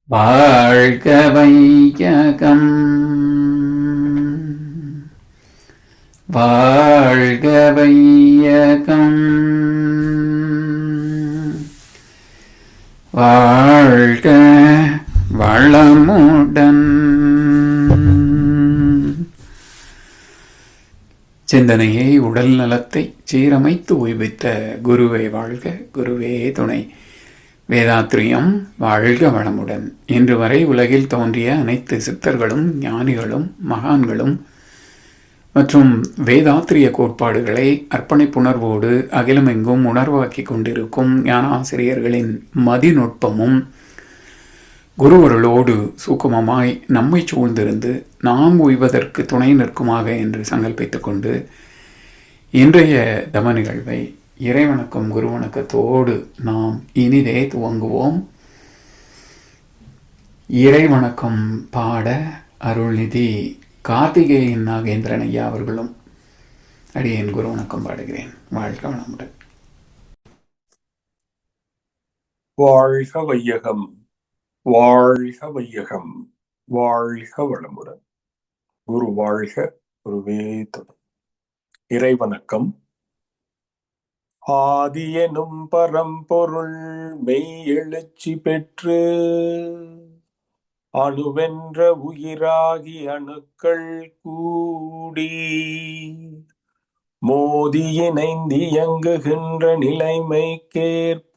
வாழ்க வையகம் வாழ்க வையகம் வாழ்க வளமுடன். சிந்தனையை உடல் நலத்தை சீரமைத்து உய்வித்த குருவே வாழ்க, குருவே துணை. வேதாத்ரியம் வாழ்க வளமுடன். இன்று வரை உலகில் தோன்றிய அனைத்து சித்தர்களும் ஞானிகளும் மகான்களும் மற்றும் வேதாத்திரிய கோட்பாடுகளை அர்ப்பணிப்புணர்வோடு அகிலமெங்கும் உணர்வாக்கி கொண்டிருக்கும் ஞானாசிரியர்களின் மதிநுட்பமும் குருவருளோடு சூக்குமமாய் நம்மை சூழ்ந்திருந்து நாம் உய்வதற்கு துணை நிற்குமாக என்று சங்கல்பித்துக் கொண்டு இன்றைய தவ நிகழ்வை இறைவணக்கம் குருவணக்கத்தோடு நாம் இனிதே துவங்குவோம். இறைவணக்கம் பாட அருள்நிதி கார்த்திகேயன் நாகேந்திரன் ஐயா அவர்களும் அடியேன் குருவணக்கம் பாடுகிறேன். வாழ்க வளமுடன். வாழ்க வையகம், வாழ்க வையகம், வாழ்க வளமுடன். குரு வாழ்க, குருவே துணை. இறைவணக்கம். ஆதியெனும் பரம்பொருள் மெய் எழுச்சி பெற்று அணுவென்ற உயிராகி அணுக்கள் கூடி மோதி இணைந்து இயங்குகின்ற நிலைமைக்கேற்ப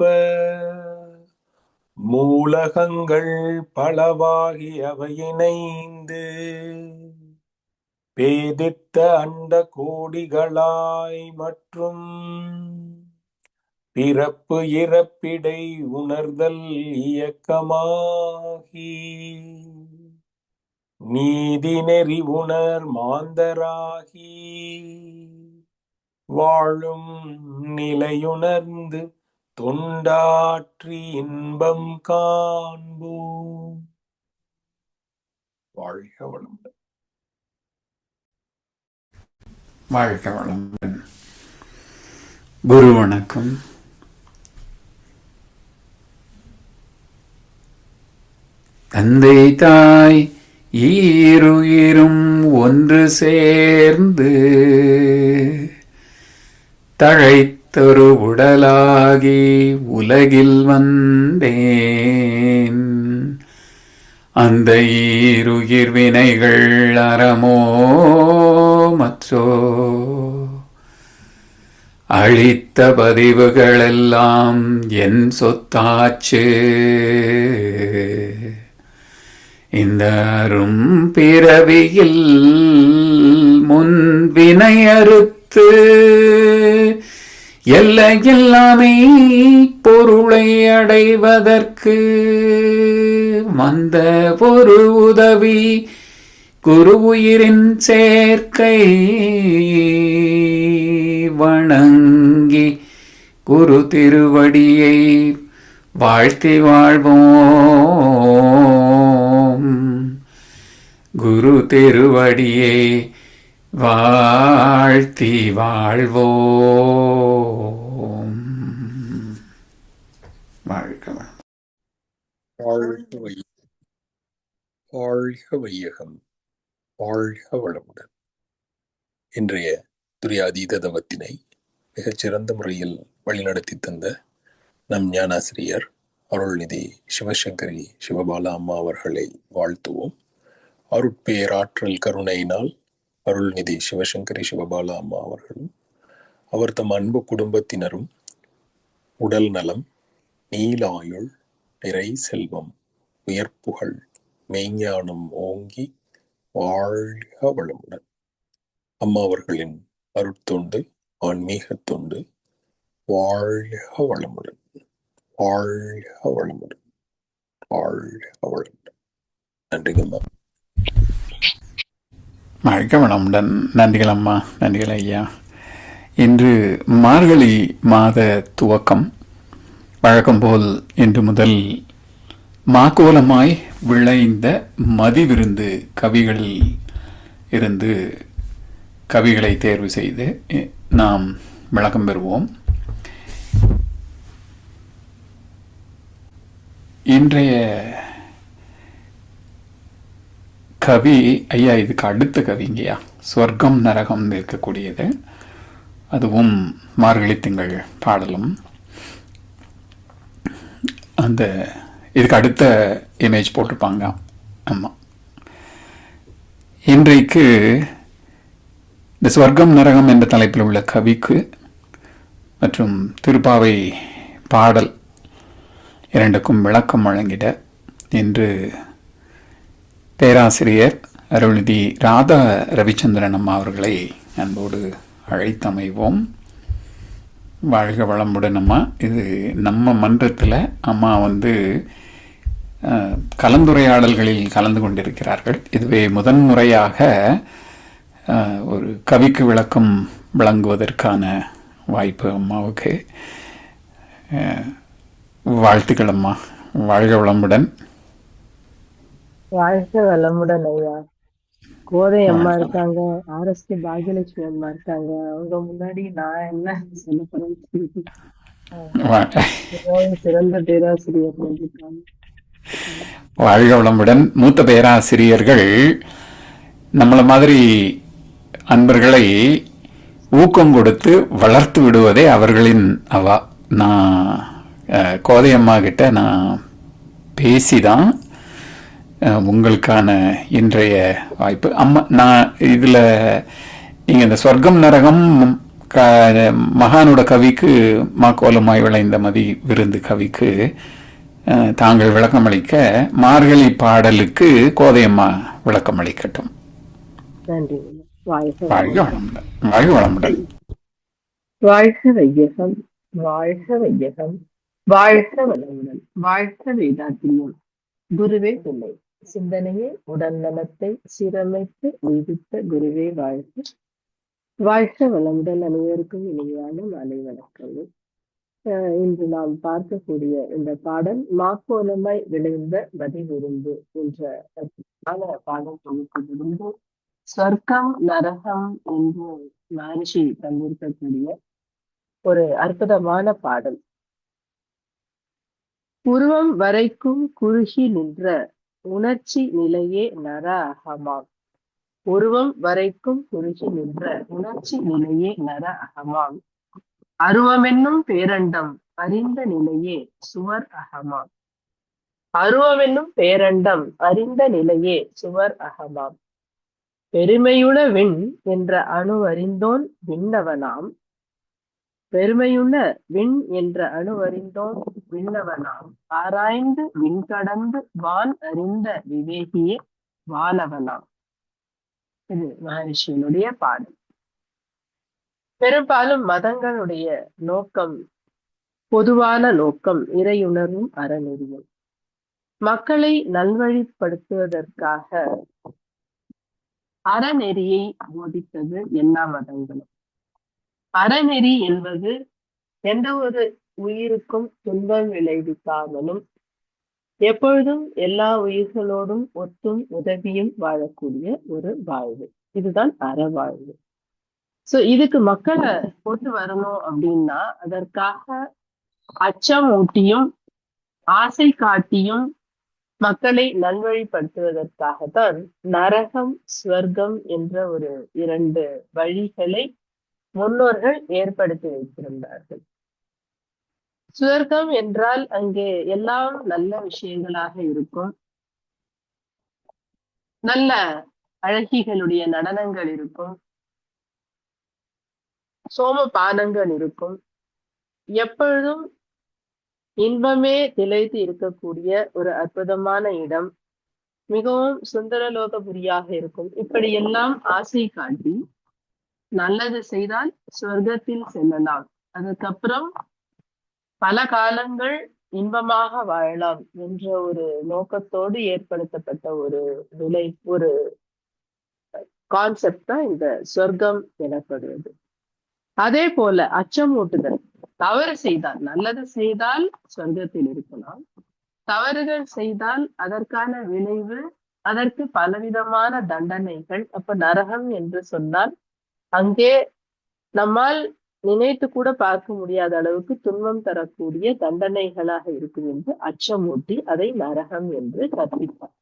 மூலகங்கள் பலவாகி அவை இணைந்து பேதித்த அண்ட கோடிகளாய் மற்றும் பிறப்பு இறப்பிடை உணர்தல் இயக்கமாகி நீதி நெறி உணர் மாந்தராகி வாழும் நிலையுணர்ந்து தொண்டாற்றி இன்பம் காண்போம். வாழ்க வளமுடன். வாழ்க வளமுடன். குரு வணக்கம். தந்தை தாய் ஈருயிரும் ஒன்று சேர்ந்து தழைத்தொரு உடலாகி உலகில் வந்தேன். அந்த ஈருயிர் வினைகள் அறமோ மற்றோ அழித்த பதிவுகளெல்லாம் என் சொத்தாச்சு. இந்த அரும் பிறவியில் முன்வினை அறுத்து எல்லையில்லாமை பொருளை அடைவதற்கு வந்த ஒரு உதவி குரு உயிரின் சேர்க்கை. வணங்கி குரு திருவடியை வாழ்த்தி வாழ்வோம். குரு திருவடியை வாழ்த்தி வாழ்வோம். வாழ்க வாழ்க வையகம், வாழ்க வளமுடன். இன்றைய துரியாதீத தவத்தினை மிகச்சிறந்த முறையில் வழிநடத்தி தந்த நம் ஞானாசிரியர் அருள்நிதி சிவசங்கரி சிவபாலா அம்மா அவர்களை வாழ்த்துவோம். அருட்பேராற்றல் கருணையினால் அருள்நிதி சிவசங்கரி சிவபாலா அம்மா அவர்களும் அவர் தம் அன்பு குடும்பத்தினரும் உடல் நலம், நீலாயுள், நிறை செல்வம், உயர்ப்புகள், மெய்ஞானம் ஓங்கி வாழ்க வளமுடன். அம்மா அவர்களின் அருட்தொண்டு, ஆன்மீக தொண்டு வாழ்க வளமுடன், வாழ்க வளமுடன், வாழ்க வளமுடன். நன்றிங்கம்மா. வாழ்க வளமுடன். நன்றிகள் அம்மா, நன்றிகள் ஐயா. இன்று மார்கழி மாத துவக்கம். வழக்கம்போல் இன்று முதல் மாக்கோலமாய் விளைந்த மதிவிருந்து கவிகளில் இருந்து கவிகளை தேர்வு செய்து நாம் விளக்கம் பெறுவோம். இன்றைய கவி ஐயா, இதுக்கு அடுத்த கவிங்கய்யா, சொர்க்கம் நரகம் இருக்கக்கூடியது. அதுவும் மார்கழி திங்கள் பாடலும். அந்த இதுக்கு அடுத்த இமேஜ் போட்டிருப்பாங்க. ஆமாம், இன்றைக்கு இந்த சொர்க்கம் நரகம் என்ற தலைப்பில் உள்ள கவிக்கு மற்றும் திருப்பாவை பாடல் இரண்டுக்கும் விளக்கம் வழங்கிட இன்று பேராசிரியர் அருள்நிதி ராதா ரவிச்சந்திரன் அம்மா அவர்களை அன்போடு அழைத்தமைவோம். வாழ்க வளமுடன் அம்மா. இது நம்ம மன்றத்தில் அம்மா கலந்துரையாடல்களில் கலந்து கொண்டிருக்கிறார்கள். இதுவே முதன்முறையாக ஒரு கவிக்கு விளக்கம் வழங்குவதற்கான வாய்ப்பு அம்மாவுக்கு. வாழ்த்துக்கள் அம்மா. வாழ்க வளமுடன். வாழ்க வளமுடன் ஐயா. கோதை அம்மா இருக்காங்க, ஆர்எஸ்கே பாகியலட்சுமி அம்மா இருக்காங்க. அவங்க முன்னாடி நான் என்ன சொல்ல போறேன்? சிறந்த பேராசிரியர் இருக்காங்க. வாழ்க வளமுடன். மூத்த பேராசிரியர்கள் நம்மள மாதிரி அன்பர்களை ஊக்கம் கொடுத்து வளர்த்து விடுவதே அவர்களின் அவா. நான் கோதையம்மா கிட்ட நான் பேசிதான் உங்களுக்கான இன்றைய வாய்ப்பு. அம்மா, நான் இதில் நீங்கள் இந்த சொர்க்கம் நரகம் மகானோட கவிக்கு மாக்கோலமாய் விளைந்த மதி விருந்து கவிக்கு தாங்கள் விளக்கமளிக்க, மார்கழி பாடலுக்கு கோதையம்மா விளக்கமளிக்கட்டும். நன்றி. வாழ்க வளமுடன். வாழ்க வளமுடன். வாழ்க வையகம், வாழ்க வையகம், வாழ்க வளமுடன், வாழ்க வேதாத்திரியம். குருவே துணை, சிந்தனையே உடல் நலத்தை சீரமைத்து உய்வித்த குருவே வாழ்க. வாழ்க வளமுடன். அனைவருக்கும் இனிமையான மாலை வணக்கங்கள். இன்று நாம் பார்க்கக்கூடிய இந்த பாடல் மாக்கோலமாய் விளைந்த மதி விருந்து என்ற பாடல் தொகுப்பிலிருந்து சொர்க்கம் நரகம் என்று மகரிஷி தந்திருக்கக்கூடிய ஒரு அற்புதமான பாடல். உருவம் வரைக்கும் குறுகி நின்ற உணர்ச்சி நிலையே நர அகமாம். உருவம் வரைக்கும் குறுகி நின்ற உணர்ச்சி நிலையே நர அகமாம். அருவமென்னும் பேரண்டம் அறிந்த நிலையே சுவர் அகமாம். அருவமென்னும் பேரண்டம் அறிந்த நிலையே சுவர் அகமாம். பெருமையுள விண் என்ற அணு அறிந்தோன் விண்ணவனாம். பெருமையுள்ள விண் என்ற அணுவறிந்தோம் விண்ணவனாம். ஆராய்ந்து விண் கடந்து வான் அறிந்த விவேகியே வானவனாம். இது மகரிஷியினுடைய பாடல். பெரும்பாலும் மதங்களுடைய நோக்கம், பொதுவான நோக்கம் இறையுணர்வும் அறநெறியும். மக்களை நல்வழிப்படுத்துவதற்காக அறநெறியை போதித்தது எல்லா மதங்களும். அறநெறி என்பது எந்த ஒரு உயிருக்கும் துன்பம் விளைவிக்காமலும் எப்பொழுதும் எல்லா உயிர்களோடும் ஒத்தும் உதவியும் வாழக்கூடிய ஒரு வாழ்வு. இதுதான் அறவாழ்வு. சோ இதுக்கு மக்களை கொண்டு வரணும் அப்படின்னா அதற்காக அச்சம் ஊட்டியும் ஆசை காட்டியும் மக்களை நல்வழிப்படுத்துவதற்காகத்தான் நரகம் ஸ்வர்க்கம் என்ற ஒரு 2 வழிகளை முன்னோர்கள் ஏற்படுத்தி வைத்திருந்தார்கள். சுவர்க்கம் என்றால் அங்கே எல்லாம் நல்ல விஷயங்களாக இருக்கும். நல்ல அழகிகளுடைய நடனங்கள் இருக்கும், சோமபானங்கள் இருக்கும், எப்பொழுதும் இன்பமே திளைத்து இருக்கக்கூடிய ஒரு அற்புதமான இடம், மிகவும் சுந்தரலோகபுரியாக இருக்கும். இப்படி எல்லாம் ஆசை காட்டி நல்லது செய்தால் சொர்க்கத்தில் செல்லலாம், அதுக்கப்புறம் பல காலங்கள் இன்பமாக வாழலாம் என்ற ஒரு நோக்கத்தோடு ஏற்படுத்தப்பட்ட ஒரு நிலை, ஒரு கான்செப்ட் தான் இந்த சொர்க்கம் எனப்படுவது. அதே போல அச்சமூட்டுதல், தவறு செய்தால், நல்லது செய்தால் சொர்க்கத்தில் இருக்கலாம், தவறுகள் செய்தால் அதற்கான விளைவு, அதற்கு பலவிதமான தண்டனைகள். அப்ப நரகம் என்று சொன்னால் அங்கே நம்மால் நினைத்து கூட பார்க்க முடியாத அளவுக்கு துன்பம் தரக்கூடிய தண்டனைகளாக இருக்கும் என்று அச்சமூட்டி அதை நரகம் என்று கற்பித்தார்.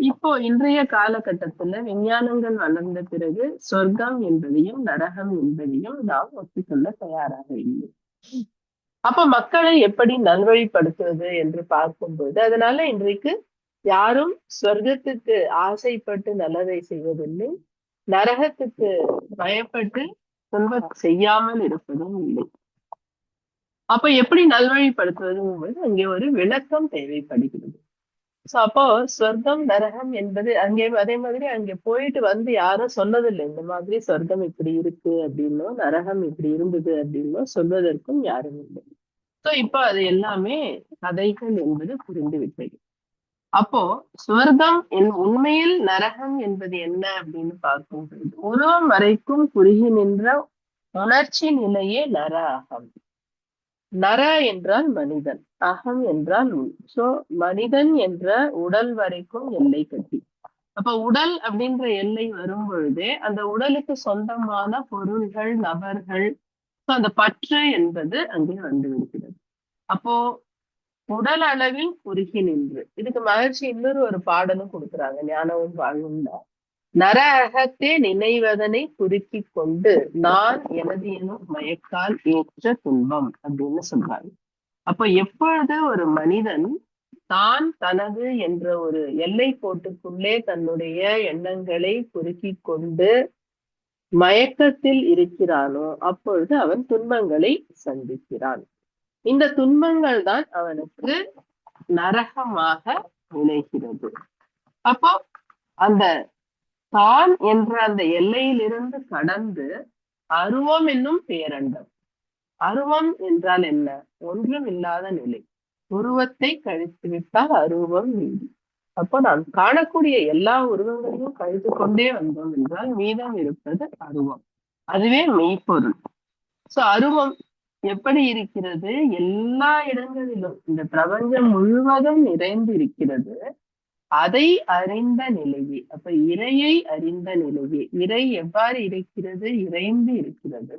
இப்போ இன்றைய காலகட்டத்துல விஞ்ஞானங்கள் வளர்ந்த பிறகு சொர்க்கம் என்பதையும் நரகம் என்பதையும் நாம் ஒத்துக்கொள்ள தயாராக இல்லை. அப்ப மக்களை எப்படி நல்வழிப்படுத்துவது என்று பார்க்கும்போது, அதனால இன்றைக்கு யாரும் சொர்க்கத்துக்கு ஆசைப்பட்டு நல்லதை செய்வதில்லை, நரகத்துக்கு பயப்பட்டு துன்பம் செய்யாமல் இருப்பதும் இல்லை. அப்ப எப்படி நல்வழிப்படுத்துவதுங்கும்போது அங்கே ஒரு விளக்கம் தேவைப்படுகிறது. சோ அப்போ சொர்க்கம் நரகம் என்பது அங்கே அதே மாதிரி அங்கே போயிட்டு வந்து யாரும் சொன்னதில்லை, இந்த மாதிரி சொர்க்கம் இப்படி இருக்கு அப்படின்னோ நரகம் இப்படி இருந்தது அப்படின்னோ சொல்வதற்கும் யாரும் இல்லை. சோ இப்போ அது எல்லாமே கதைகள் என்பது புரிந்துவிட்டது. அப்போ சுவர்க்கம் உண்மையில் நரகம் என்பது என்ன அப்படின்னு பார்க்கும்போது, உருவம் வரைக்கும் குறுகி நின்ற உணர்ச்சி நிலையே நர அகம். நர என்றால் மனிதன், அகம் என்றால் உள். சோ மனிதன் என்ற உடல் வரைக்கும் எல்லை கட்டி, அப்ப உடல் அப்படின்ற எல்லை வரும் பொழுதே அந்த உடலுக்கு சொந்தமான பொருள்கள், நபர்கள், அந்த பற்று என்பது அங்கே வந்து விடுகிறது. அப்போ உடல் அளவில் குறுகி நின்று, இதுக்கு மகிழ்ச்சி இன்னொரு ஒரு பாடலும் கொடுக்குறாங்க ஞானமும் வாழ்வும். நர அகத்தே நினைவதனை குறுக்கி கொண்டு நான் எனது எனும் மயக்கால் ஏற்ற துன்பம் அப்படின்னு சொல்றாங்க. அப்ப எப்பொழுது ஒரு மனிதன் தான் தனது என்ற ஒரு எல்லை கோட்டுக்குள்ளே தன்னுடைய எண்ணங்களை குறுக்கி கொண்டு மயக்கத்தில் இருக்கிறானோ அப்பொழுது அவன் துன்பங்களை சந்திக்கிறான். இந்த துன்பங்கள் தான் அவனுக்கு நரகமாக விளைகிறது. அப்போ அந்த தான் என்ற அந்த எல்லையிலிருந்து கடந்து அருவம் என்னும் பேரண்டம். அருவம் என்றால் என்ன? ஒன்றும் இல்லாத நிலை. உருவத்தை கழித்து விட்டால் அருவம் மீதி. அப்போ நாம் காணக்கூடிய எல்லா உருவங்களையும் கழித்து கொண்டே வந்தோம் என்றால் மீதம் இருப்பது அருவம். அதுவே மெய்ப்பொருள். சோ அருவம் எப்படி இருக்கிறது? எல்லா இடங்களிலும் இந்த பிரபஞ்சம் முழுவதும் நிறைந்து இருக்கிறது. அதை அறிந்த நிலையே, அப்ப இறையை அறிந்த நிலையே. இறை எவ்வாறு இருக்கிறது? இறைந்து இருக்கிறது,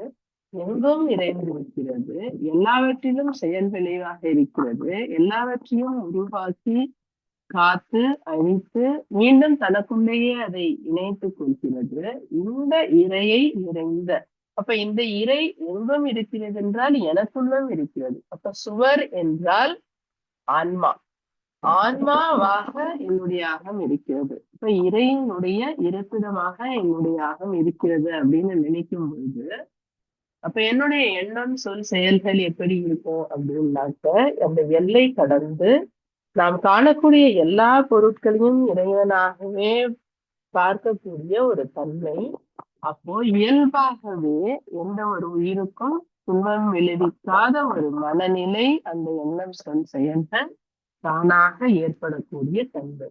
எங்கும் இறைந்து இருக்கிறது, எல்லாவற்றிலும் செயல் விளைவாக இருக்கிறது, எல்லாவற்றையும் உருவாக்கி காத்து அழித்து மீண்டும் தனக்குள்ளேயே அதை இணைத்துக் கொள்கிறது. இந்த இறையை நிறைந்த, அப்ப இந்த இறை எங்கும் இருக்கிறது என்றால் எனக்குள்ளும் இருக்கிறது. அப்ப சுவர் என்றால் ஆன்மா, ஆன்மாவாக என்னுடைய அகம் இருக்கிறது. இப்ப இறையினுடைய இருப்பிடமாக என்னுடைய அகம் இருக்கிறது அப்படின்னு நினைக்கும் பொழுது, அப்ப என்னுடைய எண்ணம், சொல், செயல்கள் எப்படி இருக்கும் அப்படின்னாக்க அந்த எல்லை கடந்து நாம் காணக்கூடிய எல்லா பொருட்களையும் இறைவனாகவே பார்க்கக்கூடிய ஒரு தன்மை. அப்போ இயல்பாகவே எந்த ஒரு உயிருக்கும் துன்பம் விளைவிக்காத ஒரு மனநிலை, அந்த எண்ணம், சொல், செயல்கள் தானாக ஏற்படக்கூடிய தன்மை.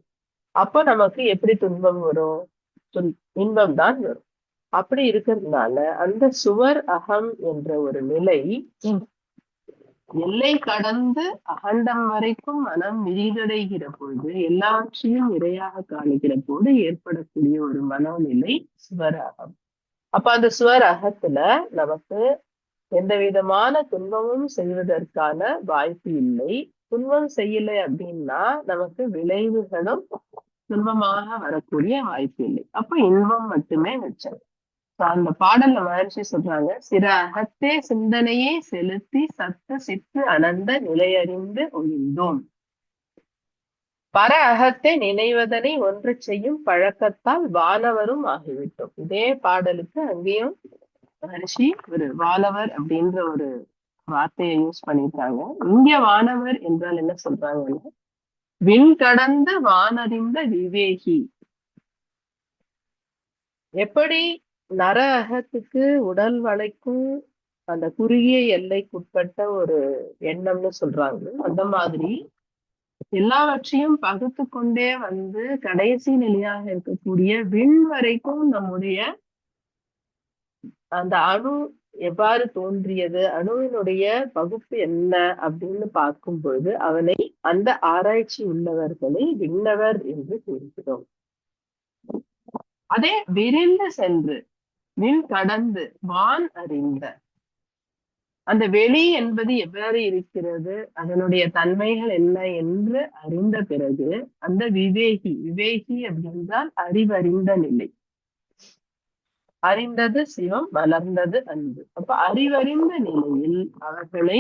அப்ப நமக்கு எப்படி துன்பம் வரும்? இன்பம் தான் வரும். அப்படி இருக்கிறதுனால அந்த சுவர் அகம் என்ற ஒரு நிலை எல்லை கடந்து அகண்டம் வரைக்கும் மனம் விரிவடைகிற பொழுது, எல்லாவற்றையும் இறையாக காணுகிற போது ஏற்படக்கூடிய ஒரு மனோநிலை சுவர் அகம். அப்ப அந்த சுவர் அகத்துல நமக்கு எந்த விதமான துன்பமும் செய்வதற்கான வாய்ப்பு இல்லை. துன்பம் செய்யலை அப்படின்னா நமக்கு விளைவுகளும் துன்பமாக வரக்கூடிய வாய்ப்பு இல்லை. அப்ப இன்பம் மட்டுமே மிச்சம். அந்த பாடல்ல மகிழ்ச்சி சொல்றாங்க, சிற அகத்தே சிந்தனையை செலுத்தி சத்த சித்து அனந்த நிலையறிந்து ஒழிந்தோம். பர அகத்தை நினைவதனை ஒன்று செய்யும் பழக்கத்தால் வானவரும் ஆகிவிட்டோம். இதே பாடலுக்கு அங்கேயும் மகர்ஷி ஒரு வானவர் அப்படின்ற ஒரு வார்த்தையை யூஸ் பண்ணிருக்காங்க. இங்க வானவர் என்றால் என்ன சொல்றாங்கன்னா, விண் கடந்த வானறிந்த விவேகி. எப்படி நர அகத்துக்கு உடல் வளைக்கும் அந்த குறுகிய எல்லைக்குட்பட்ட ஒரு எண்ணம்னு சொல்றாங்க, அந்த மாதிரி எல்லாவற்றையும் பகுத்து கொண்டே வந்து கடைசி நிலையாக இருக்கக்கூடிய விண் வரைக்கும் நம்முடைய அந்த அணு எவ்வாறு தோன்றியது, அணுவினுடைய பகுப்பு என்ன அப்படின்னு பார்க்கும் பொழுது அவனை, அந்த ஆராய்ச்சி உள்ளவர்களை விண்ணவர் என்று கூறுகிறோம். அதே விரிந்து சென்று விண் கடந்து வான் அறிந்த, அந்த வெளி என்பது எவ்வாறு இருக்கிறது, அதனுடைய தன்மைகள் என்ன என்று அறிந்த பிறகு அந்த விவேகி அப்படின்றால் அறிவறிந்த நிலை. அறிந்தது சிவம், வளர்ந்தது அன்பு. அப்ப அறிவறிந்த நிலையில் அவர்களை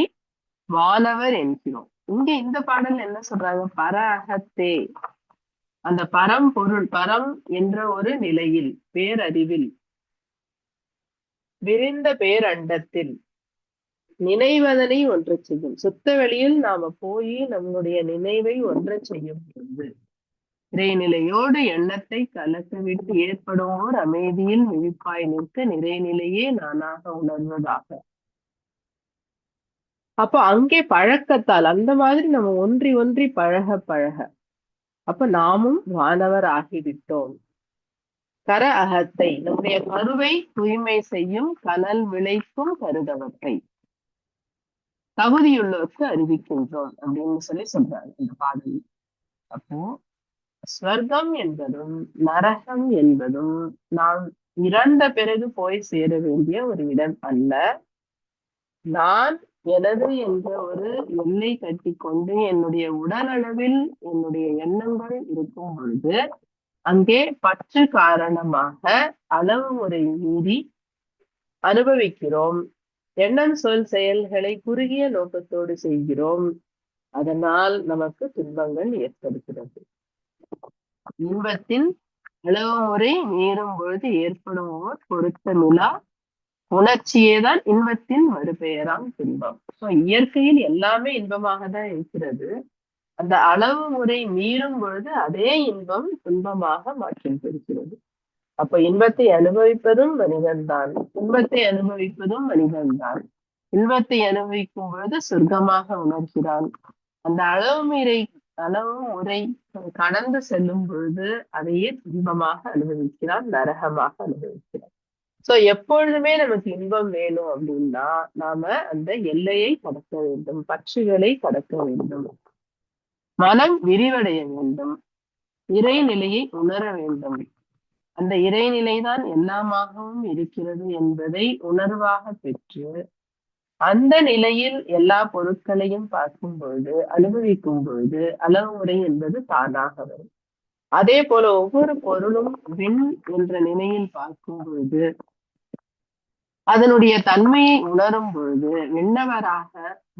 வானவர் என்கிறோம். இங்க இந்த பாடல் என்ன சொல்றாங்க? பர அகத்தே, அந்த பரம்பொருள், பரம் என்ற ஒரு நிலையில், பேரறிவில், விரிந்த பேரண்டத்தில் நினைவதனை ஒன்று செய்யும். சுத்த வெளியில் நாம போய் நம்முடைய நினைவை ஒன்று செய்யும் பொழுது இறைநிலையோடு எண்ணத்தை கலக்கவிட்டு ஏற்படுவோர் அமைதியில் விழிப்பாய் நிற்க நிறைநிலையே நானாக உணர்வதாக. அப்ப அங்கே பழக்கத்தால் அந்த மாதிரி நம்ம ஒன்றி ஒன்றி பழக அப்ப நாமும் வானவர் ஆகிவிட்டோம். கர அகத்தை, நம்முடைய கருவை தூய்மை செய்யும் கனல் விளைக்கும் கருதவற்றை தகுதியுள்ளவருக்கு அறிவிக்கின்றோம் அப்படின்னு சொல்றாங்க இந்த பாடல். அப்போ ஸ்வர்க்கம் என்பதும் நரகம் என்பதும் நாம் இறந்த பிறகு போய் சேர வேண்டிய ஒரு இடம் அல்ல. நான் எனது என்ற ஒரு எல்லை கட்டி கொண்டு என்னுடைய உடல் அளவில் என்னுடைய எண்ணங்கள் இருக்கும் பொழுது அங்கே பற்று காரணமாக அளவு முறை மீறி அனுபவிக்கிறோம். எண்ணம் சொல் செயல்களை குறுகிய நோக்கத்தோடு செய்கிறோம். அதனால் நமக்கு துன்பங்கள் ஏற்படுகிறது. இன்பத்தின் அளவு முறை மீறும் பொழுது ஏற்படும் ஓர் பொருத்தமில்லா உணர்ச்சியேதான் இன்பத்தின் மறுபெயராம் துன்பம். இயற்கையில் எல்லாமே இன்பமாக தான் இருக்கிறது. அந்த அளவு முறை மீறும் பொழுது அதே இன்பம் துன்பமாக மாற்றம் பெறுகிறது. அப்ப இன்பத்தை அனுபவிப்பதும் மனிதன்தான், துன்பத்தை அனுபவிப்பதும் மனிதன்தான். இன்பத்தை அனுபவிக்கும் பொழுது சொர்க்கமாக உணர்கிறான். அந்த அளவு முறை கடந்து செல்லும் பொழுது அதையே துன்பமாக அனுபவிக்கிறான், நரகமாக அனுபவிக்கிறான். எப்பொழுதுமே நமக்கு இன்பம் வேணும் அப்படின்னா நாம அந்த எல்லையை கடக்க வேண்டும், பற்றுகளை கடக்க வேண்டும், மனம் விரிவடைய வேண்டும், இறைநிலையை உணர வேண்டும். அந்த இறைநிலைதான் எல்லாமாகவும் இருக்கிறது என்பதை உணர்வாக பெற்று அந்த நிலையில் எல்லா பொருட்களையும் பார்க்கும் பொழுது, அனுபவிக்கும் பொழுது அளவு முறை என்பது தானாக வரும். அதே போல ஒவ்வொரு பொருளும் விண் என்ற நிலையில் பார்க்கும் பொழுது, அதனுடைய தன்மையை உணரும் பொழுது விண்ணவராக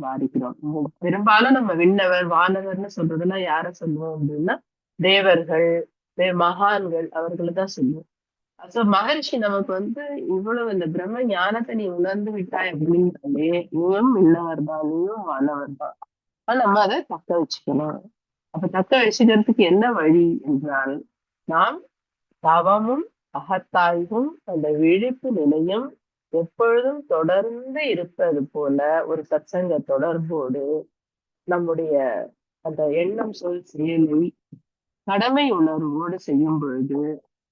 மாறுகிறோம். பெரும்பாலும் நம்ம விண்ணவர் வானவர்னு சொல்றதெல்லாம் யார சொல்லுவோம் அப்படின்னா தேவர்கள், மகான்கள், அவர்களை தான் சொல்லுவோம். மகரிஷி நமக்கு இவ்வளவு இந்த பிரம்ம ஞானத்தை நீ உணர்ந்து விட்டாய் அப்படின்னாலே நீயும் விண்ணவர் தான், நீயும் வானவர் தான். நம்ம அதை தக்க வச்சுக்கணும். அப்ப தக்க வச்சுக்கிறதுக்கு என்ன வழி என்றால், நாம் தவமும் அகத்தாய்வும் அந்த விழிப்பு நிலையும் எப்பொழுதும் தொடர்ந்து இருப்பது போல ஒரு சத்சங்க தொடர்போடு நம்முடைய அந்த எண்ணம் சொல் செயலை கடமை உணர்வோடு செய்யும் பொழுது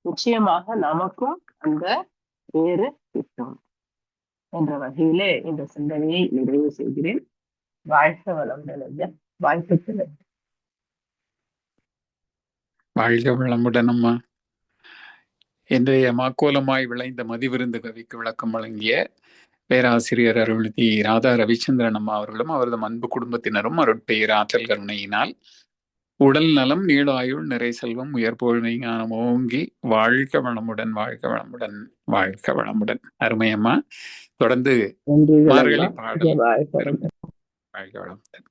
நிச்சயமாக நமக்கும் அந்த பேரு கிட்டும் என்ற வகையிலே இந்த சிந்தனையை நிறைவு செய்கிறேன். வாழ்க வளமுடன் ஐயா. வாழ்த்துக்கள். வாழ்க வளமுடன் அம்மா. இன்றைய மாக்கோலமாய் விளைந்த மதிவிருந்து கவிக்கு விளக்கம் வழங்கிய பேராசிரியர் அருள்நிதி ராதா ரவிச்சந்திரன் அம்மா அவர்களும் அவரது அன்பு குடும்பத்தினரும் அருட்பெயர் ஆற்றல் கருணையினால் உடல் நலம், நீளாயுள், நிறை செல்வம், உயர்போழ்மை ஞானம் ஓங்கி வாழ்க வளமுடன், வாழ்க வளமுடன், வாழ்க வளமுடன். அருமையம்மா. தொடர்ந்து மார்கழி பாடல். வாழ்க வளமுடன்.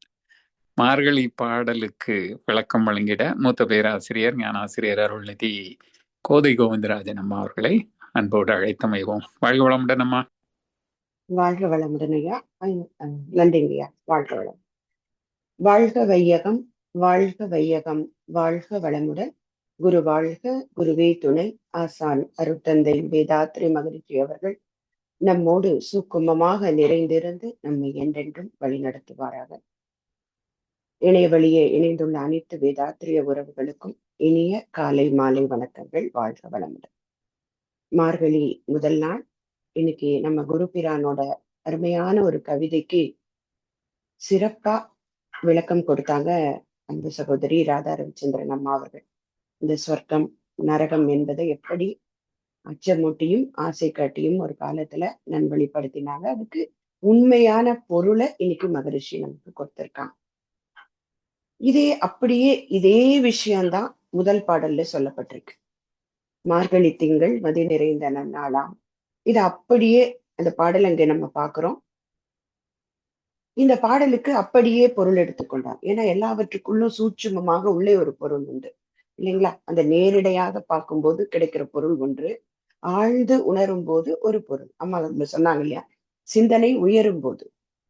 மார்கழி பாடலுக்கு விளக்கம் வழங்கிட மூத்த பேராசிரியர் ஞானாசிரியர் அருள்நிதி கோதை கோவிந்தராஜன் அம்மா அவர்களை அன்போடு அழைத்தமைவோம். வாழ்க வளமுடன் அம்மா. வாழ்க வளமுடன் ஐயா. நன்றிங்க ஐயா. வாழ்க வளம். வாழ்க வையகம், வாழ்க வையகம், வாழ்க வளமுடன். குரு வாழ்க, குருவே துணை. ஆசான் அருட்தந்தை வேதாத்ரி மகரிஷி அவர்கள் நம்மோடு சுக்குமமாக நிறைந்திருந்து நம்மை என்றென்றும் வழிநடத்துவாராக. இணைய வழியே இணைந்துள்ள அனைத்து வேதாத்திரிய உறவுகளுக்கும் இனிய காலை மாலை வணக்கங்கள். வாழ்க வளமுடன். மார்கழி முதல் நாள் இன்னைக்கு நம்ம குரு பிரானோட அருமையான ஒரு கவிதைக்கு சிறப்பா விளக்கம் கொடுத்தாங்க அன்பு சகோதரி ராதா ரவிச்சந்திரன் அம்மா அவர்கள். இந்த சொர்க்கம் நரகம் என்பதை எப்படி அச்சமூட்டியும் ஆசை காட்டியும் ஒரு காலத்துல நன்வழிப்படுத்தினாங்க. அதுக்கு உண்மையான பொருளை இன்னைக்கு மகரிஷி நமக்கு கொடுத்திருக்காங்க. இதே விஷயம்தான் முதல் பாடல்ல சொல்லப்பட்டிருக்கு. மார்கழி திங்கள் மதி நிறைந்த நன்னாளாம். இது அப்படியே அந்த பாடல் அங்க நம்ம பாக்குறோம். இந்த பாடலுக்கு அப்படியே பொருள் எடுத்துக்கொண்டார். ஏன்னா எல்லாவற்றுக்குள்ளும் சூட்சுமமாக உள்ளே ஒரு பொருள் உண்டு இல்லைங்களா? அந்த நேரிடையாக பார்க்கும்போது கிடைக்கிற பொருள் ஒன்று, ஆழ்ந்து உணரும் போது ஒரு பொருள். அம்மா சொன்னாங்க இல்லையா, சிந்தனை உயரும் போது,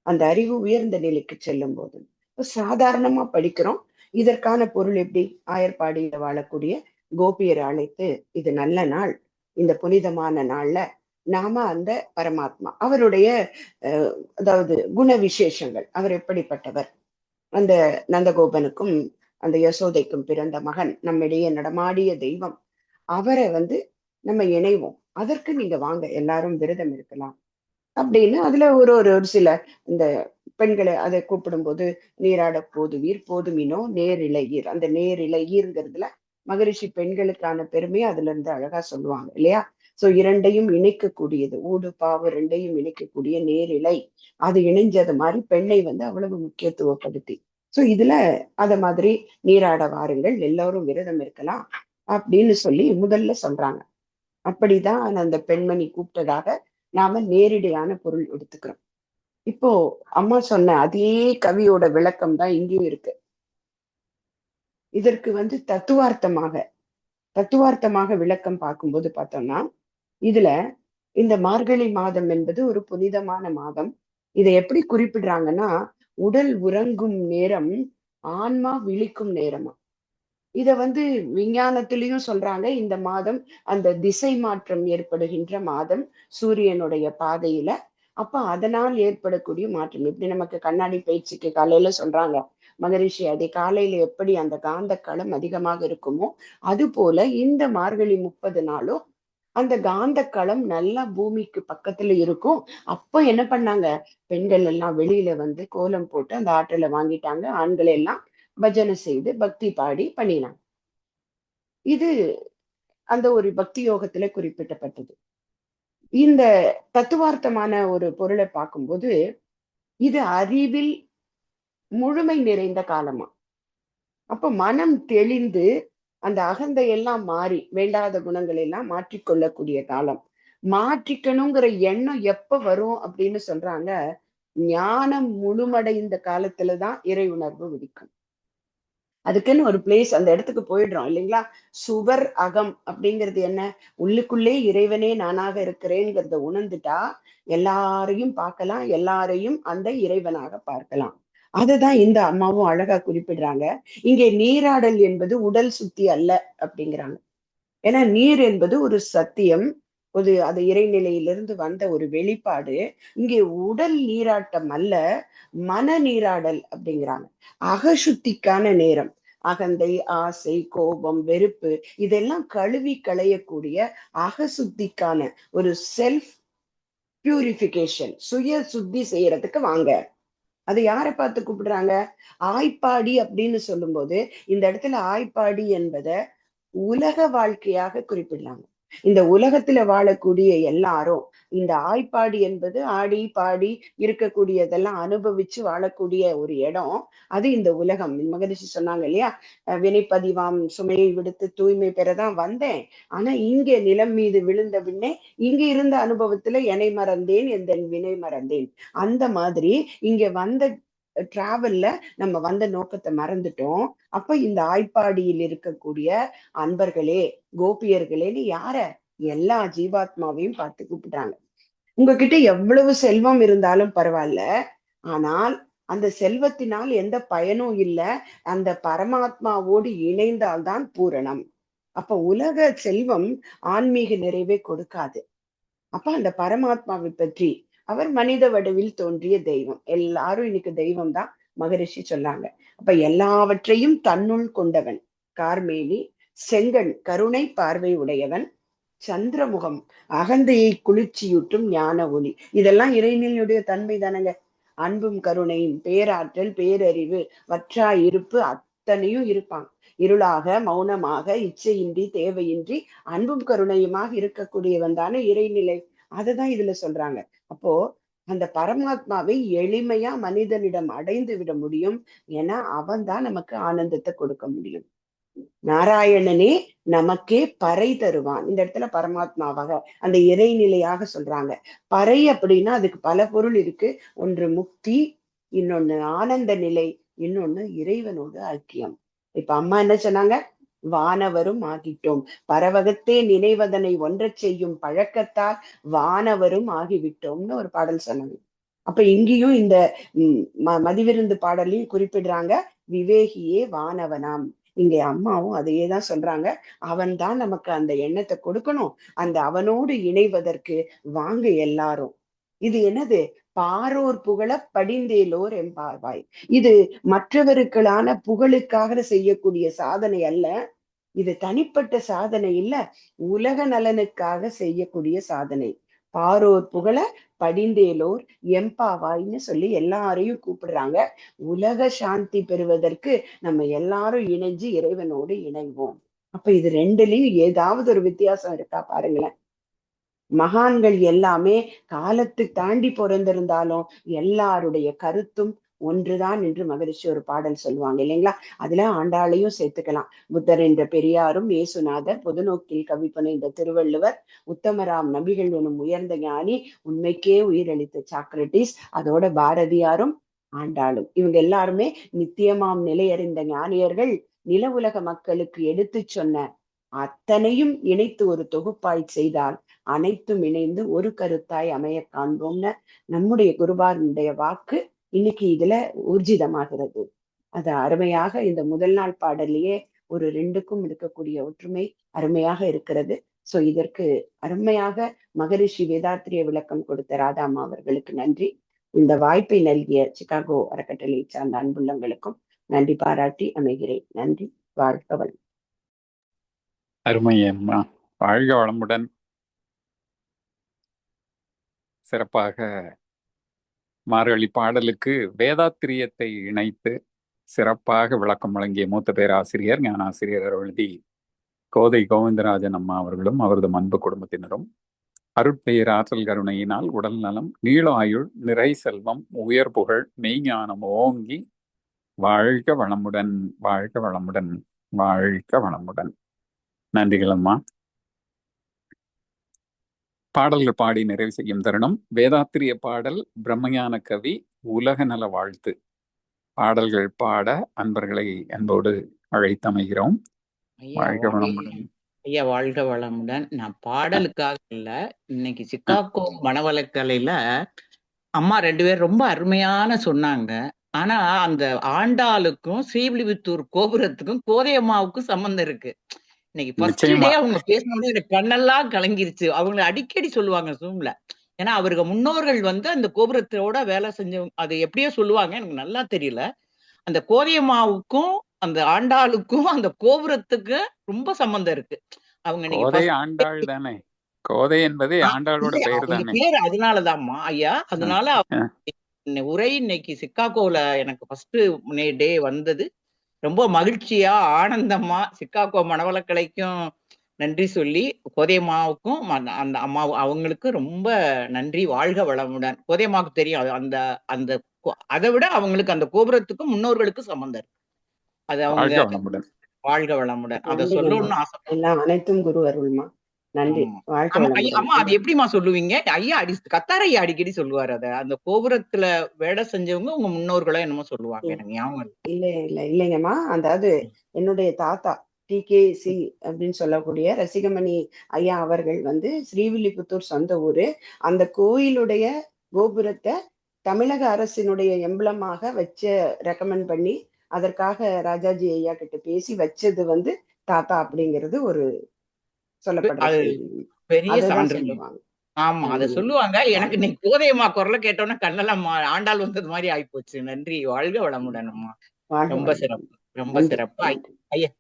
அந்த அறிவு உயர்ந்த நிலைக்கு செல்லும் போது. சாதாரணமா படிக்கிறோம். இதற்கான பொருள் எப்படி? ஆயர்பாடியில வாழக்கூடிய கோபியரை அழைத்து, இது நல்ல நாள், இந்த புனிதமான நாள்ல நாம அந்த பரமாத்மா அவருடைய அதாவது குண விசேஷங்கள், அவர் எப்படிப்பட்டவர், அந்த நந்தகோபனுக்கும் அந்த யசோதைக்கும் பிறந்த மகன், நம்மிடையே நடமாடிய தெய்வம், அவரை நம்ம இணைவோம். அதற்கு நீங்க வாங்க, எல்லாரும் விரதம் இருக்கலாம் அப்படின்னு அதுல ஒரு ஒரு ஒரு சில இந்த பெண்களை அதை கூப்பிடும் போது, நீராட போதுவீர் போதுமினோ நேர் இளையீர். அந்த நேர் இளையீர்ங்கிறதுல மகரிஷி பெண்களுக்கான பெருமையை அதுல இருந்து அழகா சொல்லுவாங்க இல்லையா? சோ இரண்டையும் இணைக்கக்கூடியது, ஊடு பாவு ரெண்டையும் இணைக்கக்கூடிய நேர் இலை, அது இணைஞ்சது மாதிரி பெண்ணை அவ்வளவு முக்கியத்துவப்படுத்தி, சோ இதுல அத மாதிரி நீராட வாருங்கள், எல்லாரும் விரதம் இருக்கலாம் அப்படின்னு சொல்லி முதல்ல சொல்றாங்க. அப்படிதான் அந்த பெண்மணி கூப்பிட்டதாக நாம நேரடியான பொருள் எடுத்துக்கிறோம். இப்போ அம்மா சொன்ன அதே கவியோட விளக்கம் தான் இங்கேயும் இருக்கு. இதற்கு தத்துவார்த்தமாக விளக்கம் பார்க்கும்போது பார்த்தோம்னா, இதுல இந்த மார்கழி மாதம் என்பது ஒரு புனிதமான மாதம். இதை எப்படி குறிப்பிடுறாங்கன்னா, உடல் உறங்கும் நேரம் ஆன்மா விழிக்கும் நேரமா. இத விஞ்ஞானத்திலையும் சொல்றாங்க. இந்த மாதம் அந்த திசை மாற்றம் ஏற்படுகின்ற மாதம் சூரியனுடைய பாதையில. அப்ப அதனால் ஏற்படக்கூடிய மாற்றம், எப்படி நமக்கு கண்ணாடி பயிற்சிக்கு காலையில சொல்றாங்க மகரிஷி, அதே காலையில எப்படி அந்த காந்த களம் அதிகமாக இருக்குமோ, அது போல இந்த மார்கழி 30 நாளும் அந்த காந்த களம் நல்லா பூமிக்கு பக்கத்துல இருக்கும். அப்ப என்ன பண்ணாங்க, பெண்கள் எல்லாம் வெளியில கோலம் போட்டு அந்த ஆற்றலை வாங்கிட்டாங்க. ஆண்களை எல்லாம் பஜனை செய்து பக்தி பாடி பண்ணினாங்க. இது அந்த ஒரு பக்தி யோகத்துல குறிப்பிட்டப்பட்டது. இந்த தத்துவார்த்தமான ஒரு பொருளை பார்க்கும்போது, இது அறிவில் முழுமை நிறைந்த காலமா. அப்ப மனம் தெளிந்து அந்த அகந்தை எல்லாம் மாறி வேண்டாத குணங்கள் எல்லாம் மாற்றிக்கொள்ளக்கூடிய காலம். மாற்றிக்கணுங்கிற எண்ணம் எப்ப வரும் அப்படின்னு சொல்றாங்க, ஞானம் முழுமடைந்த காலத்துலதான் இறை உணர்வு உதிக்கும். அதுக்குன்னு ஒரு பிளேஸ், அந்த இடத்துக்கு போயிடுறோம் இல்லைங்களா? சுவர் அகம் அப்படிங்கிறது என்ன? உள்ளுக்குள்ளே இறைவனே நானாக இருக்கிறேங்கிறத உணர்ந்துட்டா எல்லாரையும் பார்க்கலாம், எல்லாரையும் அந்த இறைவனாக பார்க்கலாம். அதுதான் இந்த அம்மாவும் அழகா குறிப்பிடுறாங்க. இங்கே நீராடல் என்பது உடல் சுத்தி அல்ல அப்படிங்கிறாங்க. ஏன்னா நீர் என்பது ஒரு சத்தியம், அது இறைநிலையிலிருந்து வந்த ஒரு வெளிப்பாடு. இங்கே உடல் நீராட்டம் அல்ல, மன நீராடல் அப்படிங்கிறாங்க. அகசுத்திக்கான நேரம். அகந்தை, ஆசை, கோபம், வெறுப்பு இதெல்லாம் கழுவி களையக்கூடிய அகசுத்திக்கான ஒரு செல்ஃப் பியூரிபிகேஷன், சுய சுத்தி செய்யறதுக்கு வாங்க. அதை யாரை பார்த்து கூப்பிடுறாங்க? ஆய்ப்பாடி அப்படின்னு சொல்லும் போது இந்த இடத்துல ஆய்ப்பாடி என்பதை உலக வாழ்க்கையாக குறிப்பிடலாம். இந்த உலகத்துல வாழக்கூடிய எல்லாரும் இந்த ஆய்ப்பாடி என்பது ஆடி பாடி இருக்கக்கூடியதெல்லாம் அனுபவிச்சு வாழக்கூடிய ஒரு இடம். அது இந்த உலகம். மகரிஷி சொன்னாங்க இல்லையா, வினைப்பதிவாம் சுமையை விடுத்து தூய்மை பெறதான் வந்தேன், ஆனா இங்கே நிலம் மீது விழுந்த பின்னே இங்க இருந்த அனுபவத்துல என்னை மறந்தேன், எந்த வினை மறந்தேன். அந்த மாதிரி இங்க வந்த டிராவல்ல நம்ம வந்த நோக்கத்தை மறந்துட்டோம். அப்ப இந்த ஆய்ப்பாடியில் இருக்கக்கூடிய அன்பர்களே, கோபியர்களேன்னு யார? எல்லா ஜீவாத்மாவையும் பார்த்து கூப்பிடுறாங்க. உங்ககிட்ட எவ்வளவு செல்வம் இருந்தாலும் பரவாயில்ல, ஆனால் அந்த செல்வத்தினால் எந்த பயனும் இல்லை, அந்த பரமாத்மாவோடு இணைந்தால்தான் பூரணம். அப்ப உலக செல்வம் ஆன்மீக நிறைவே கொடுக்காது. அப்ப அந்த பரமாத்மாவை பற்றி, அவர் மனித வடிவில் தோன்றிய தெய்வம், எல்லாரும் இன்னைக்கு தெய்வம் தான் மகரிஷி சொன்னாங்க. அப்ப எல்லாவற்றையும் தன்னுள் கொண்டவன், கார்மேனி, செங்கண் கருணை பார்வை உடையவன், சந்திரமுகம் அகந்தையை குளிர்ச்சியூட்டும் ஞான ஒளி. இதெல்லாம் இறைநிலையுடைய தன்மை தானங்க. அன்பும் கருணையும் பேராற்றல் பேரறிவு வற்றா இருப்பு அத்தனையும் இருப்பாங்க. இருளாக மௌனமாக இச்சையின்றி தேவையின்றி அன்பும் கருணையுமாக இருக்கக்கூடியவன் தானே இறைநிலை. அதுதான் இதுல சொல்றாங்க. அப்போ அந்த பரமாத்மாவை எளிமையா மனிதனிடம் அடைந்து விட முடியும். ஏன்னா அவன் தான் நமக்கு ஆனந்தத்தை கொடுக்க முடியும். நாராயணனே நமக்கே பறை தருவான். இந்த இடத்துல பரமாத்மாவாக அந்த இறைநிலையாக சொல்றாங்க. பறை அப்படின்னா அதுக்கு பல பொருள் இருக்கு. ஒன்று முக்தி, இன்னொன்னு ஆனந்த நிலை, இன்னொன்னு இறைவனோடு ஐக்கியம். இப்ப அம்மா என்ன சொன்னாங்க? வானவரும் ஆகிட்டோம், பரவகத்தே நினைவதனை ஒன்றச் செய்யும் பழக்கத்தால் வானவரும் ஆகிவிட்டோம்னு ஒரு பாடல் சொன்னாங்க. அப்ப இங்கேயும் இந்த மதிவிருந்து பாடலையும் குறிப்பிடுறாங்க, விவேகியே வானவனாம். இங்க அம்மாவும் அதையே தான் சொல்றாங்க. அவன் தான் நமக்கு அந்த எண்ணத்தை கொடுக்கணும். அந்த அவனோடு இணைவதற்கு வாங்க எல்லாரும். இது என்னது? பாரோர் புகழ படிந்தேலோர் எம்பார்வாய். இது மற்றவருக்களான புகழுக்காக செய்யக்கூடிய சாதனை அல்ல. இது தனிப்பட்ட சாதனை இல்ல, உலக நலனுக்காக செய்யக்கூடிய சாதனை. பாரோர் புகழ படிந்தேலோர் எம்பாவாய்ன்னு சொல்லி எல்லாரையும் கூப்பிடுறாங்க. உலக சாந்தி பெறுவதற்கு நம்ம எல்லாரும் இணைஞ்சு இறைவனோடு இணைவோம். அப்ப இது ரெண்டுலயும் ஏதாவது ஒரு வித்தியாசம் இருக்கா பாருங்களேன். மகான்கள் எல்லாமே காலத்து தாண்டி பிறந்திருந்தாலும் எல்லாருடைய கருத்தும் ஒன்றுதான் என்று மகரிஷி ஒரு பாடல் சொல்லுவாங்க இல்லைங்களா? அதுல ஆண்டாளையும் சேர்த்துக்கலாம். புத்தர் என்ற பெரியாரும், இயேசுநாதர், பொதுநோக்கில் கவிப்பன இந்த திருவள்ளுவர், உத்தமராம் நபிகள் எனும் உயர்ந்த ஞானி, உண்மைக்கே உயிரளித்த சாக்ரட்டிஸ், அதோட பாரதியாரும் ஆண்டாளும். இவங்க எல்லாருமே நித்தியமாம் நிலையறிந்த ஞானியர்கள். நில உலக மக்களுக்கு எடுத்து சொன்ன அத்தனையும் இணைத்து ஒரு தொகுப்பாய் செய்தால் அனைத்தும் இணைந்து ஒரு கருத்தாய் அமைய காண்போம்னு நம்முடைய குருபாரனுடைய வாக்கு இன்னைக்கு இதுல ஊர்ஜிதமாகிறது. அது அருமையாக இந்த முதல் நாள் பாடலையே ஒரு ரெண்டுக்கும் இருக்கக்கூடிய ஒற்றுமை அருமையாக இருக்கிறது. சோ இதற்கு அருமையாக மகரிஷி வேதாத்திரிய விளக்கம் கொடுத்த ராதாமா அவர்களுக்கு நன்றி. இந்த வாய்ப்பை நல்கிய சிகாகோ அறக்கட்டளை சார்ந்த அன்புள்ளங்களுக்கும் நன்றி பாராட்டி அமைகிறேன். நன்றி. வாழ்க வளம். அருமையம்மா, வாழ்க வளமுடன். சிறப்பாக மார்கழி பாடலுக்கு வேதாத்திரியத்தை இணைத்து சிறப்பாக விளக்கம் வழங்கிய மூத்த பேராசிரியர் ஞானாசிரியர் அருள்தி கோதை கோவிந்தராஜன் அம்மா அவர்களும் அவரது அன்பு குடும்பத்தினரும் அருட்பெயர் ஆற்றல் கருணையினால் உடல் நலம், நீள ஆயுள், நிறை செல்வம், உயர் புகழ், மெய்ஞானம் ஓங்கி வாழ்க வளமுடன், வாழ்க வளமுடன், வாழ்க வளமுடன். நன்றிகள் அம்மா. பாடல்கள் பாடி நிறைவு செய்யும் தருணம். வேதாத்திரிய பாடல் பிரம்மஞான கவி உலக நல வாழ்த்து பாடல்கள் பாட அன்பர்களை அன்போடு அழைத்தமைகிறோம். வாழ்க வளமுடன். ஐயா வாழ்க வளமுடன். நான் பாடலுக்காக இல்ல, இன்னைக்கு சிக்காகோ மனவளக்கலையில அம்மா 2 பேர் ரொம்ப அருமையான சொன்னாங்க. ஆனா அந்த ஆண்டாளுக்கும் ஸ்ரீவில்லிபுத்தூர் கோபுரத்துக்கும் கோதையம்மாவுக்கும் சம்பந்தம் இருக்கு. இன்னைக்கு ஃபர்ஸ்ட் டே அவங்க பேசினோட எனக்கு கண்ணெல்லாம் கலங்கிருச்சு. அவங்க அடிக்கடி சொல்லுவாங்க ஜூம்ல. ஏன்னா அவருக்கு முன்னோர்கள் அந்த கோபுரத்தோட வேலை செஞ்சவங்க. அது எப்படியோ சொல்லுவாங்க, எனக்கு நல்லா தெரியல. அந்த கோதையம்மாவுக்கும் அந்த ஆண்டாளுக்கும் அந்த கோபுரத்துக்கு ரொம்ப சம்பந்தம் இருக்கு. அவங்க கோதை ஆண்டாள் தானே, கோதை என்பது ஆண்டாளோட பெயர் தானே. பேர் அதனாலதான்மா ஐயா. அதனால உரை இன்னைக்கு சிக்காகோல எனக்கு ஃபர்ஸ்ட் டே வந்தது. ரொம்ப மகிழ்ச்சியா ஆனந்தமா சிக்காகோ மனவளக்கலைக்கும் நன்றி சொல்லி கோதையம்மாவுக்கும் அந்த அம்மா அவங்களுக்கு ரொம்ப நன்றி. வாழ்க வளமுடன். கோதையம்மாவுக்கு தெரியும் அந்த அந்த அதை விட அவங்களுக்கு அந்த கோபுரத்துக்கும் முன்னோர்களுக்கும் சம்பந்தம் இருக்கு. அது அவங்க வாழ்க வளமுடன் அதை சொல்லணும்னு ஆசை. எல்லாம் அனைத்தும் குரு அருள்மா. நன்றி. அம்மா அது எப்படிமா சொல்லுவீங்க? ஐயா கத்தார் ஐயா அடிக்கடி சொல்லுவாரு அத. அந்த கோபுரத்துல வேலை செஞ்சவங்க உங்க முன்னோர்களா என்னமோ சொல்லுவாங்க, எனக்கு ஞாபகம் இல்லைங்கம்மா. அதாவது என்னுடைய தாத்தா TKC அப்படின்னு சொல்லக்கூடிய ரசிகமணி ஐயா அவர்கள் ஸ்ரீவில்லிபுத்தூர் சொந்த ஊரு. அந்த கோயிலுடைய கோபுரத்தை தமிழக அரசினுடைய எம்பளமாக வச்ச ரெக்கமெண்ட் பண்ணி அதற்காக ராஜாஜி ஐயா கிட்ட பேசி வச்சது தாத்தா அப்படிங்கிறது ஒரு பெரிய சான்று. ஆமா அத சொல்லுவாங்க. எனக்கு இன்னைக்கு கோதையம்மா குரலை கேட்டோன்னா கண்ணெல்லாம் ஆண்டாள் வந்தது மாதிரி ஆயிப்போச்சு. நன்றி. வாழ்க வளமுடன் அம்மா. ரொம்ப சிறப்பு, ரொம்ப சிறப்பு. ஐயா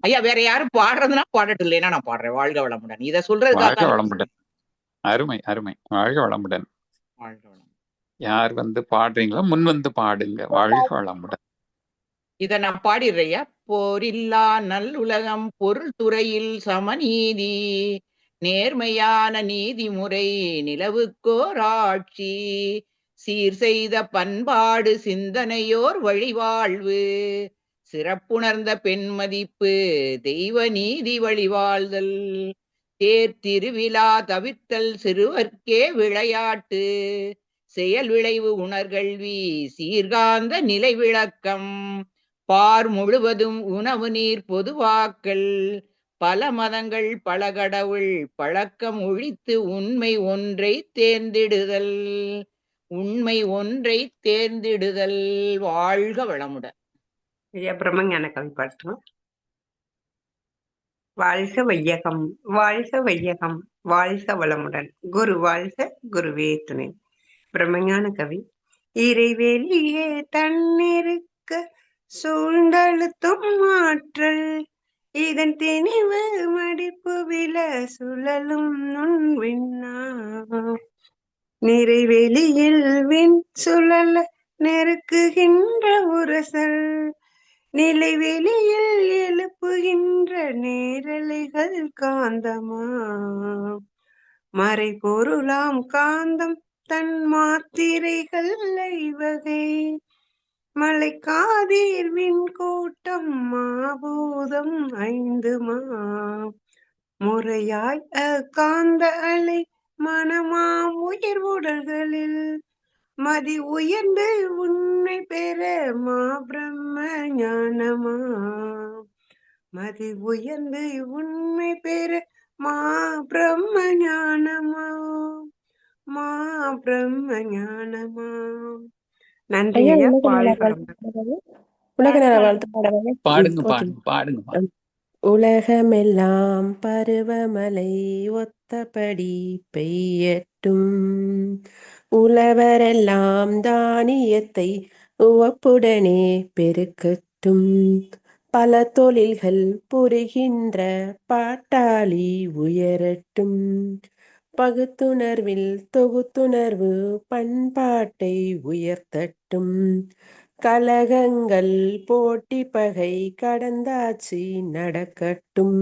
ஐயா வேற யாரும் பாடுறதுன்னா பாடட்டு, இல்லைன்னா நான் பாடுறேன். வாழ்க வளமுடன். இத சொல்றதுக்காக வளமுடன். அருமை அருமை. வாழ்க வளமுடன். வாழ்க வளமுடன். யார் பாடுறீங்களோ முன் பாடுங்க. வாழ்க வளமுடன். இத நான் பாடிடுறையா. போரில்லா நல்லுலகம், பொருள் துறையில் சமநீதி, நேர்மையான நீதிமுறை, நிலவுக்கோர் ஆட்சி, சீர் செய்த பண்பாடு சிந்தனையோர் வழிவாழ்வு சிறப்புணர்ந்த பெண்மதிப்பு தெய்வ நீதி வழிவாழ்தல் தேர் திருவிழா தவிர்த்தல் சிறுவர்க்கே விளையாட்டு செயல் விளைவு உணர்கல்வி சீர்காந்த நிலை விளக்கம் பார் முழுவதும் உணவு நீர் பொதுவாக்கல் பல மதங்கள் பல கடவுள் பழக்கம் ஒழித்து உண்மை ஒன்றை தேர்ந்திடுதல் உண்மை ஒன்றை தேர்ந்திடுதல். வாழ்க வளமுடன். ஐயா பிரம்மஞான கவி பாடுறோம். வாழ்க வையகம், வாழ்க வையகம், வாழ்க வளமுடன். குரு வாழ்க, குருவே துணை. பிரம்மஞான கவி. இறைவெளியே தன்னிருக்க சூழ்ந்தழுத்தும் ஆற்றல் இதன் திணிவு மடிப்பு வில சுழலும் நுண்விண்ணா நிறைவெளியில் விண் சுழல நெருக்குகின்ற உரசல் நிலைவெளியில் எழுப்புகின்ற நேரலைகள் காந்தமா மறைபொருளாம் காந்தம் தன் மாத்திரைகள் ஐவகை மலைக்காதீர் விண் கூட்டம் மாபூதம் 5 முறையாய் காந்த அலை மனமாம் உயிர் உடல்களில் மதி உயர்ந்து உண்மை பெற மா பிரம்ம ஞானமா மதி உயர்ந்து உண்மை பெற மா பிரம்ம ஞானமா மா பிரம்ம ஞானமா. நன்றி ஐயா, ஐயா. உலக நல வாழ்க வாழ்த்து உலக நல வாழ்த்து பாடவா? பாடுங்க ஓகே. பாடுங்க பாடுங்கம்மா. உலகமெல்லாம் பருவமழை ஒத்தபடி பெய்யட்டும், உழவரெல்லாம் தானியத்தை உவப்புடனே பெருக்கட்டும், பல தொழில்கள் புரிகின்ற பாட்டாளி உயரட்டும், பகுத்துணர்வில் தொகுத்துணர்வு பண்பாட்டை உயர்த்தட்டும், கலகங்கள் போட்டி பகை கடந்தாட்சி நடக்கட்டும்,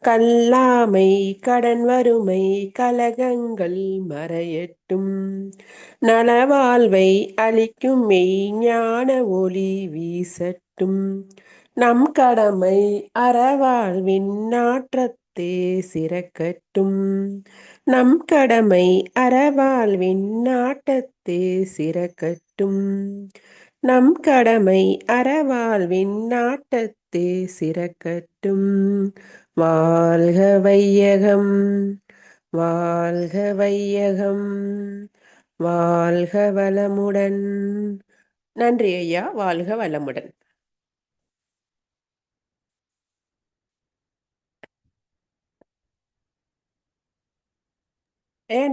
கல்லாமை கடன் வறுமை கலகங்கள் மறையட்டும், நலவாழ்வை அளிக்கும் மெய் ஞான ஒளி வீசட்டும், நம் கடமை அறவாழ்வின் நாற்றத்தே சிறக்கட்டும், நம் கடமை அறவாழ்வின் நாட்டத்தே சிறக்கட்டும், நம் கடமை அறவாழ்வின் நாட்டத்தே சிறக்கட்டும். வாழ்க வையகம், வாழ்க வையகம், வாழ்க வளமுடன். நன்றி ஐயா. வாழ்க வளமுடன்.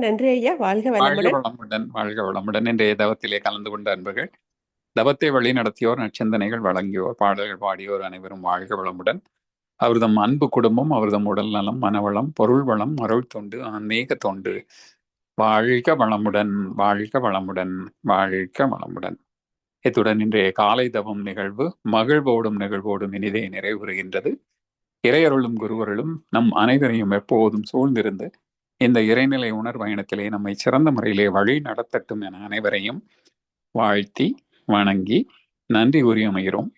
நன்றி ஐயா. வாழ்க வாழ்க வளமுடன். வளமுடன், வாழ்க வளமுடன். இன்றைய தவத்திலே கலந்து கொண்ட அன்பர்கள், தவத்தை வழி நடத்தியோர், நற்சிந்தனைகள் வழங்கியோர், பாடல்கள் பாடியோர் அனைவரும் வாழ்க வளமுடன். அவர்தம் அன்பு குடும்பம், அவர்தம் உடல் நலம், மனவளம், பொருள் வளம், அருள் தொண்டு, ஆன்மீக தொண்டு வாழ்க வளமுடன், வாழ்க வளமுடன், வாழ்க வளமுடன். இத்துடன் இன்றைய காலை தவம் நிகழ்வு மகிழ்வோடும் நிகழ்வோடும் இனிதே நிறைவுறுகின்றது. இறையருளும் குருவருளும் நம் அனைவரையும் எப்போதும் சூழ்ந்திருந்து இந்த இறைநிலை உணர் பயணத்திலே நம்மை சிறந்த முறையிலே வழி நடத்தட்டும் என அனைவரையும் வாழ்த்தி வணங்கி நன்றி கூறி அமைகிறோம்.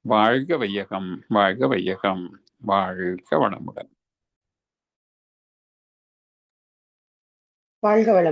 வாழ்க வையகம், வாழ்க வையகம், வாழ்க வளமுடன். வாழ்க வளம்.